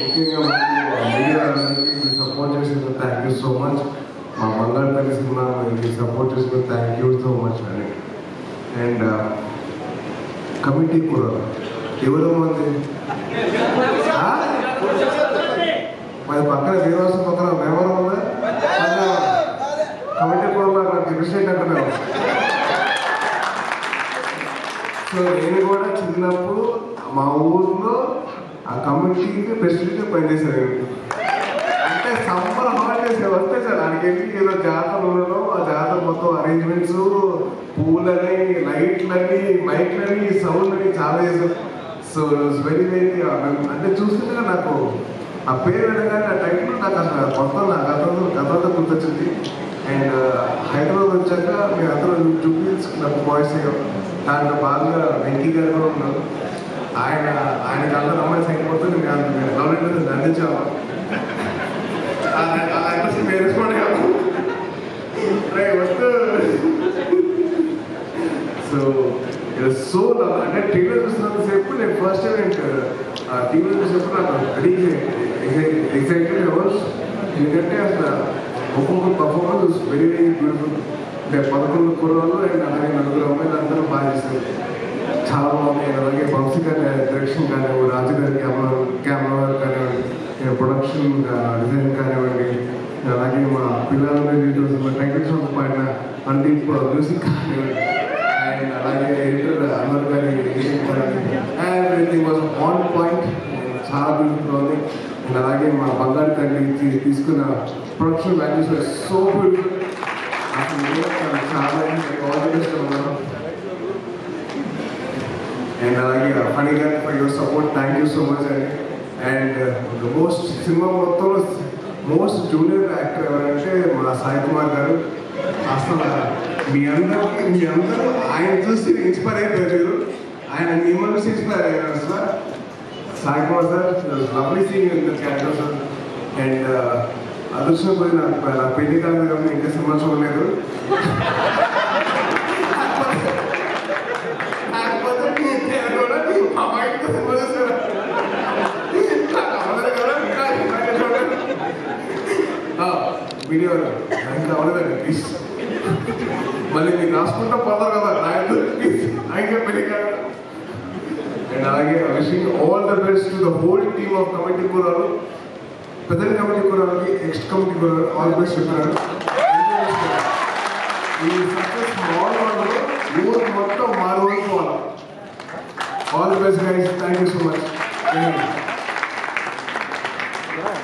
ముఖ్యంగా మీడియా అందరికీ సపోర్ట్ చేసినందుకు థ్యాంక్ యూ సో మచ్. మా బంగారు తల్లి సినిమా సపోర్ట్ చేసినందుకు థ్యాంక్ యూ సో మచ్ అని. అండ్ కమిటీ కూడా ఎవరు మంది మరి పక్కన దేవాసం పక్కన ఎవరు ఉందా కమిటీ కూడా నాకు తెలిసేట్ అంటున్నాను. సో నేను కూడా చిన్నప్పుడు మా ఊర్లో ఆ కమిటీకి ప్రెసిడెంట్గా పనిచేశాను. అంటే సమ్మర్ హాలిడేస్ వస్తే సార్ దానికి వెళ్ళి ఏదో జాతర ఉండడం, ఆ జాతర మొత్తం అరేంజ్మెంట్స్, పూలని, లైట్లని, మైక్లని, సౌండ్లని చాలా చేశారు. సో వెరీ వెరీ అంటే చూస్తుంటే నాకు ఆ పేరు వినగానే ఆ టైంలో నాకు అసలు మొత్తం నా గతంతో గుర్తొచ్చింది. అండ్ హైదరాబాద్ వచ్చాక మేము అందరూ జూబ్లీహిల్స్ క్లబ్ బాయ్స్ దాంట్లో బాగా వెంకీ గారు కూడా ఉన్నారు. ఆయనకి అందరూ అమ్మాయి సైకిపోతే నేను గవర్నమెంట్ అందించాము. వేరేసుకోండి వస్తూ సో సో అంటే టీవీలో చూస్తున్నంతసేపు నేను ఫస్ట్ టైం టీవీలో చూసినప్పుడు నాకు వెరీ ఎక్సైటెడ్ అవర్స్. ఎందుకంటే అసలు ఒక్కొక్క పర్ఫార్మెన్స్ వెరీ వెరీ బ్యూటిఫుల్. అంటే 11 కుర్రాళ్ళు అండ్ అలాగే 4 అమ్మాయిలు అందరూ బాగా చేశారు, చాలా బాగుంది. అలాగే వంశీ గారి డైరెక్షన్ కానివ్వండి, రాజు గారి కెమెరా వర్క్ కానివ్వండి, ప్రొడక్షన్ డిజైన్ కానివ్వండి, అలాగే మా పిల్లల టైటిల్ సాంగ్ పాడిన సందీప్ మ్యూజిక్ కానివ్వండి, అండ్ అలాగే ఎడిటర్ అమర్ గారి ఎవ్రీథింగ్ వాజ్ ఆన్ పాయింట్, చాలా బ్యూటిఫుల్ ఉంది. అండ్ అలాగే మా బంగారు తల్లి తీసుకున్న ప్రొడక్షన్ వాల్యూస్ సో బ్యూటిఫుల్. అసలు చాలా ఉన్నాను. అండ్ అలాగే ఫనీ గారి for your support thank you so much అండి. అండ్ సినిమా మొత్తంలో మోస్ట్ జూనియర్ యాక్టర్ ఎవరంటే మా సాయి కుమార్ గారు. అసలు మీ అందరూ ఆయన చూసి ఇన్స్పైర్ అయిపోయారు. ఆయన మిమ్మల్ని చూసి ఇన్స్పైర్ అయ్యారు sir. Sai Kumar sir lovely seeing in the character sir. And అదృష్టం పోయి నా పెళ్లి కాదు కాబట్టి ఇంకా సినిమా చూడలేదు. వీడియో ఇంకా అవ్వలేదండి ప్లీజ్. మళ్ళీ మీరు రాసుకుంటా పోతారు కదా ఆయన పెళ్లి కాదు. అండ్ అలాగే wishing all the best to the whole team of committee కూరలు, పెద్ద కమిటీ కూరలకి, నెక్స్ట్ కమిటీ కూరలు ఆల్ బెస్ట్ చెప్పారు. ఈ సక్సెస్ మాల్ ఊరు మొత్తం మారుకోవాలి. All the best guys, thank you so much.